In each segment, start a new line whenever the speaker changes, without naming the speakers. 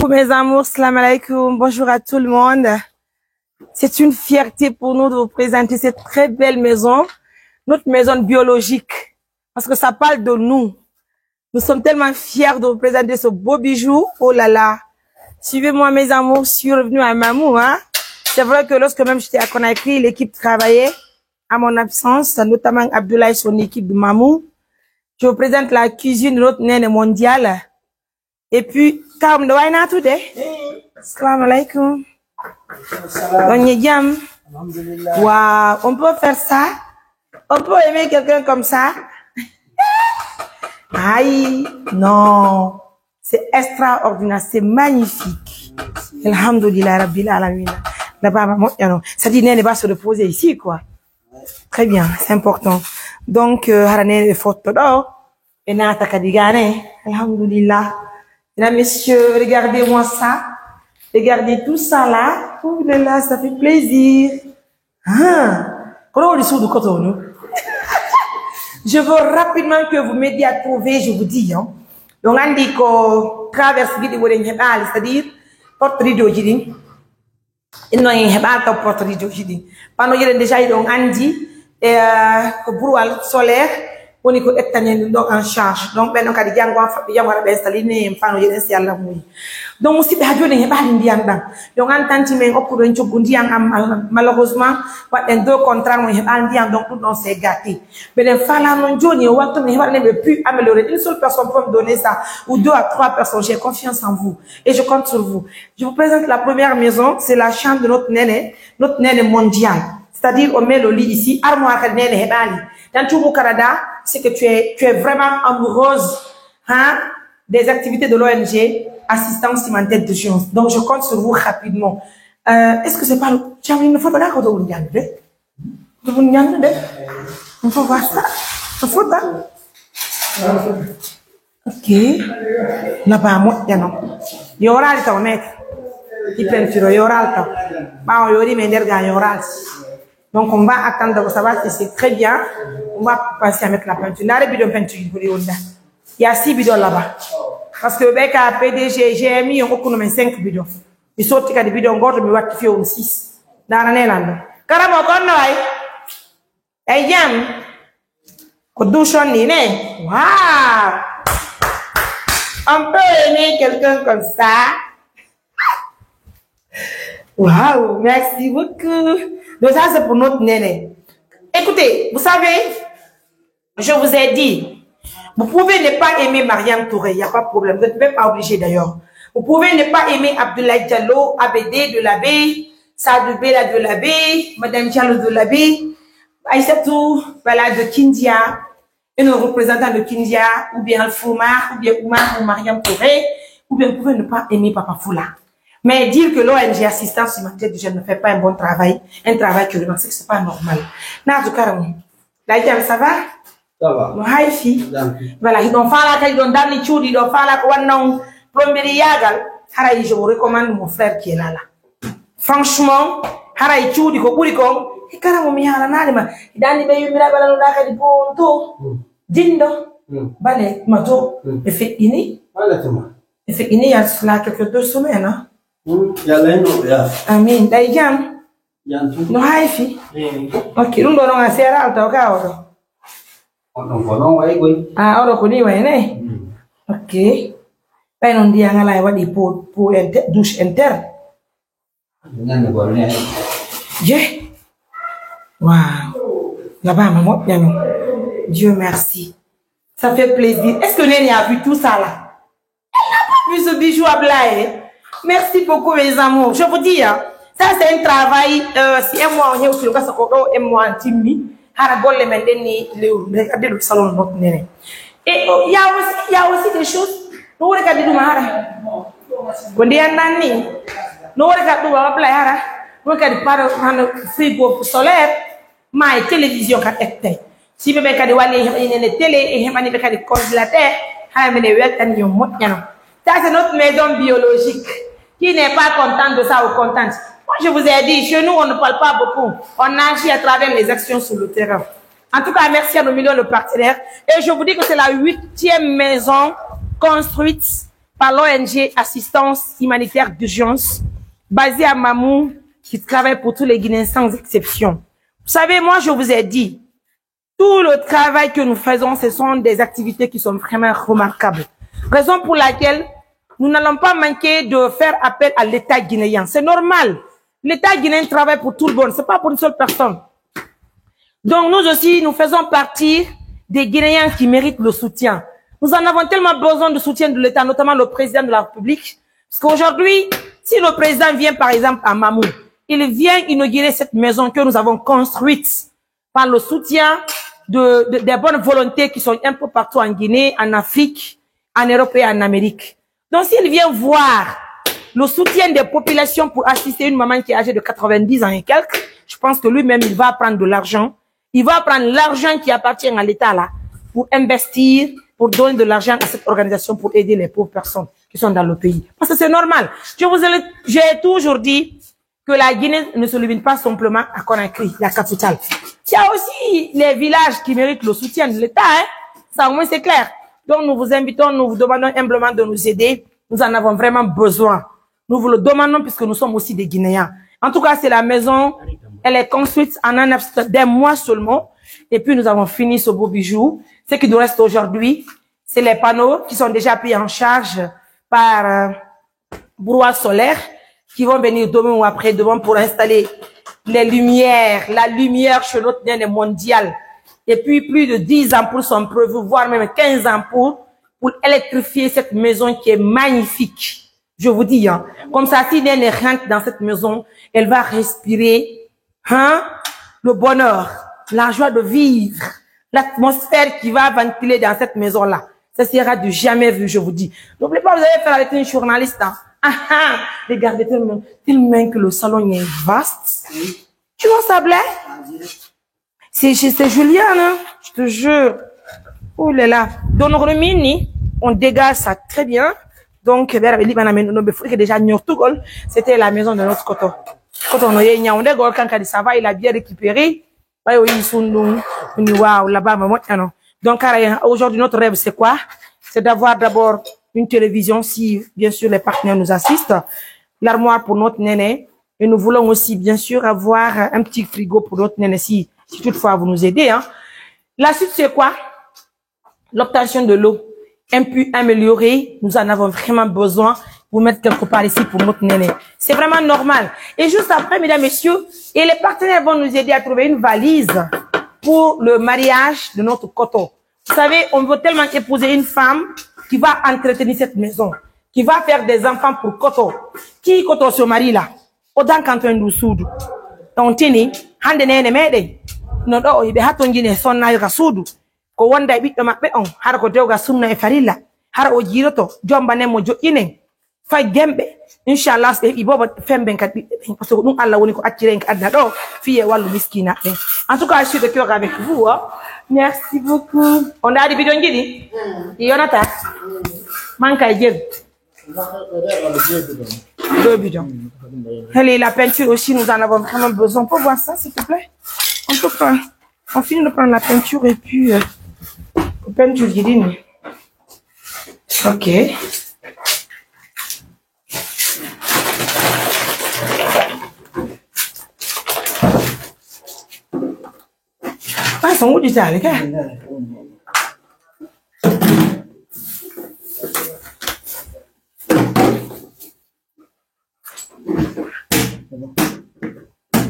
Coucou mes amours, salam alaikum, bonjour à tout le monde. C'est une fierté pour nous de vous présenter cette très belle maison, notre maison biologique, parce que ça parle de nous. Nous sommes tellement fiers de vous présenter ce beau bijou. Oh là là, suivez-moi mes amours, je suis revenue à Mamou. Hein? C'est vrai que lorsque même j'étais à Conakry, l'équipe travaillait à mon absence, notamment Abdoulaye et son équipe de Mamou. Je vous présente la cuisine de notre naine mondiale. Et puis, comme de Waina today. Salam alaikum. Waouh, on peut faire ça? On peut aimer quelqu'un comme ça? Aïe, non. C'est extraordinaire, c'est magnifique. Alhamdulillah, Rabbil Alamin. Ça dit, n'est pas se reposer ici, quoi. Très bien, c'est important. Donc, harane les photos d'or. Et nata kadigane. Alhamdulillah. Mesdames, messieurs, regardez-moi ça. Regardez tout ça là. Oh là là, ça fait plaisir. Je veux rapidement que vous m'aidiez à trouver, je vous dis. Hein. Donc, on dit qu'on traverse vidéo de c'est-à-dire, porte rideau jidin. Il n'y a pas de porte rideau jidin. Pendant que déjà, on dit, que brouhaha solaire, on est en charge. Donc, ben, on a dit, on va installer une femme, donc, on s'est dit, donc, en tant que malheureusement, deux contrats, donc, on s'est gâté. Mais les femmes, on ne peut plus améliorer. Une seule personne peut me donner ça, ou 2 à 3 personnes. J'ai confiance en vous. Et je compte sur vous. Je vous présente la première maison, c'est la chambre de notre naine mondiale. C'est-à-dire, on met le lit ici, armoire dans tout mon Canada, c'est que tu es vraiment amoureuse, hein, des activités de l'ONG, assistance humanitaire de gens. Donc, je compte sur vous rapidement. Est-ce que c'est pas le, tu as une photo là, quand on regarde, on peut voir ça. Une photo, ok. Là-bas, moi, il y a non. Il y aura le temps, mec. Il peinture, il y aura le temps. Bah, on y aura, mais il y aura. Donc, on va attendre de savoir si c'est très bien. On va passer à mettre la peinture. Là, les bidons de peinture, il y a 6 bidons là-bas. Parce que, avec la PDG, j'ai mis 5 bidons. Ils sont tous des bidons, on va faire 6. Dans l'année là. Caramo, qu'on a, eh, yam. Qu'on douche en nez. Waouh! On peut aimer quelqu'un comme ça. Waouh, merci beaucoup. Donc ça, c'est pour notre néné. Écoutez, vous savez, je vous ai dit, vous pouvez ne pas aimer Mariam Touré, il n'y a pas de problème. Vous n'êtes même pas obligé d'ailleurs. Vous pouvez ne pas aimer Abdoulaye Diallo, ABD de l'abbé, Sadou Bella de l'abbé, Madame Diallo de l'abbé, Aïssatou, voilà, de Kindia, une représentante de Kindia, ou bien Alfouma, ou bien Oumar ou Mariam Touré, ou bien vous pouvez ne pas aimer Papa Foula. Mais dire que l'ONG assistance humanitaire du jeune ne fait pas un bon travail, un travail que c'est que c'est pas normal. N'a Karam. Là, ça va?
Ça va.
Mon haïfi. Voilà, ils ont fait la ils ont donné tout, ils ont fait la couane, premier yagal. Haraï, je vous recommande mon frère qui est là. Franchement, Haraï, tout, il faut et Karam, mi hala nalima. Il a dit, mais il m'a balé la carte de ponto. Dindo. Balé, mato. Et fait ini. Et fait ini, il y a cela quelques 2 semaines, hein. Amin. Dai jam. No haifi. Ok, nous donnons un serra alta au cas ah, ora kuni wa ne. Ok. Ben on dit ngala wadi pour douche interne. Je. Wow. Là-bas maman piano. Dieu merci. Ça fait plaisir. Est-ce que Néné a vu tout ça là? Elle n'a pas vu ce bijou à Blaye. Merci beaucoup mes amours. Je vous dis, hein, ça c'est un travail, si un mois on est au Filo, ça coûte un mois en timmi, haragol les maintenir, regardez le salon de notre néné. Et il y a aussi des choses, nous regardons du mahara. Quand il y a un année, nous regardons à la hara, nous regardons par le frigo solaire, ma télévision qui est si vous avez des télé et des congélateurs, ça c'est notre maison biologique. Qui n'est pas content de ça ou contente. Moi, je vous ai dit, chez nous, on ne parle pas beaucoup. On agit à travers les actions sur le terrain. En tout cas, merci à nos millions de partenaires. Et je vous dis que c'est la 8e maison construite par l'ONG Assistance Humanitaire d'Urgence, basée à Mamou, qui travaille pour tous les Guinéens sans exception. Vous savez, moi, je vous ai dit, tout le travail que nous faisons, ce sont des activités qui sont vraiment remarquables. Raison pour laquelle nous n'allons pas manquer de faire appel à l'État guinéen. C'est normal. L'État guinéen travaille pour tout le monde. C'est pas pour une seule personne. Donc, nous aussi, nous faisons partie des Guinéens qui méritent le soutien. Nous en avons tellement besoin de soutien de l'État, notamment le président de la République. Parce qu'aujourd'hui, si le président vient, par exemple, à Mamou, il vient inaugurer cette maison que nous avons construite par le soutien des bonnes volontés qui sont un peu partout en Guinée, en Afrique, en Europe et en Amérique. Donc, s'il vient voir le soutien des populations pour assister une maman qui est âgée de 90 ans et quelques, je pense que lui-même, il va prendre de l'argent. Il va prendre l'argent qui appartient à l'État là pour investir, pour donner de l'argent à cette organisation pour aider les pauvres personnes qui sont dans le pays. Parce que c'est normal. J'ai toujours dit que la Guinée ne se limite pas simplement à Conakry, la capitale. Il y a aussi les villages qui méritent le soutien de l'État. Hein? Ça au moins c'est clair. Donc nous vous invitons, nous vous demandons humblement de nous aider. Nous en avons vraiment besoin. Nous vous le demandons puisque nous sommes aussi des Guinéens. En tout cas, c'est la maison. Elle est construite en un absence d'un mois seulement. Et puis nous avons fini ce beau bijou. Ce qui nous reste aujourd'hui, c'est les panneaux qui sont déjà pris en charge par Brouhaha Solaire, qui vont venir demain ou après-demain pour installer les lumières. La lumière chez notre nez est mondiale. Et puis plus de 10 ampoules sont prévues, voire même 15 ampoules pour électrifier cette maison qui est magnifique. Je vous dis, hein, comme ça, si Néné rentre dans cette maison, elle va respirer, hein, le bonheur, la joie de vivre, l'atmosphère qui va ventiler dans cette maison-là. Ça sera du jamais vu, je vous dis. N'oubliez pas, vous allez faire avec une journaliste, hein. Ah, ah, regardez tellement que le salon est vaste. Tu vois ça, Blaise? C'est Julien, hein, je te jure. Oh là là. Dans notre mini, on dégage ça très bien. Donc, déjà, c'était la maison de notre coton. Quand on est quand ça va, il a bien récupéré. Donc, aujourd'hui, notre rêve, c'est quoi? C'est d'avoir d'abord une télévision, si bien sûr les partenaires nous assistent, l'armoire pour notre néné. Et nous voulons aussi, bien sûr, avoir un petit frigo pour notre néné, si toutefois vous nous aidez. Hein. La suite, c'est quoi? L'obtention de l'eau. Un peu améliorée, nous en avons vraiment besoin pour mettre quelque part ici pour notre néné. C'est vraiment normal. Et juste après, mesdames, messieurs, et les partenaires vont nous aider à trouver une valise pour le mariage de notre coton. Vous savez, on veut tellement épouser une femme qui va entretenir cette maison, qui va faire des enfants pour coton. Qui coton se marie là? Autant quand on nous soude. Donc, tini, hande nene mede. Non, oh, il y a ton guiné son na yoga soudu. Ko wanda biddo mabbe on har ko dewga sunna e farilla har o jiroto jomba ne mo jo'ine fay gembe inshallah se bi bobo fembe kat bidde parce que dum Allah woni ko accire en adna do fiye wallu miskina be en tout cas je suis de cœur avec vous hein. Merci beaucoup on a des bidon jidi yonata manka jeb deux bidons. Allez, la peinture aussi nous en avons vraiment besoin pour voir ça s'il te plaît on finit de prendre la peinture et puis peinture guidine. Ok. Ah, son goût d'Italie, quoi.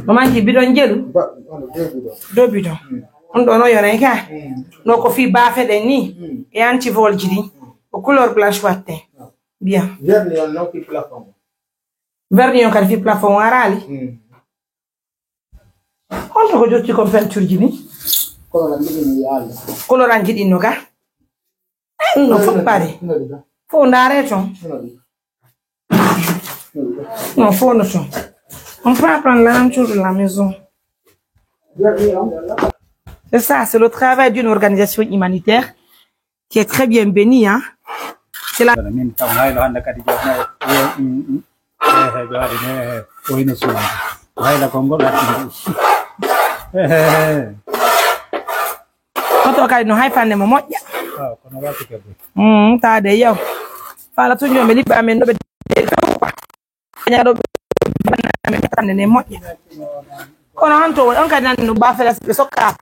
Maman qui bidon gelu? Deux bidons. On doit y en avoir. Donc, on fait baffer des nids et anti-vol gris. Au couleur blanche matin. Bien.
Vernis, on fait plafond.
Vernis, on fait plafond à râler. On te rejoint tu comme peinture gris. Colorant gris, non, gars. Non, faut pas aller. Faut en arrêter. Non, faut en arrêter. On peut apprendre la même chose de la maison. C'est ça, c'est le travail d'une organisation humanitaire qui est très bien bénie. Hein? C'est la... fala to nyome liba amen do be nyado ne moƴƴi kono hanto on kadi nan no bafela ɓe sokka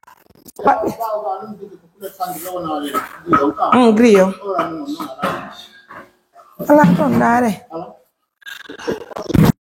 grille ala ton ndaare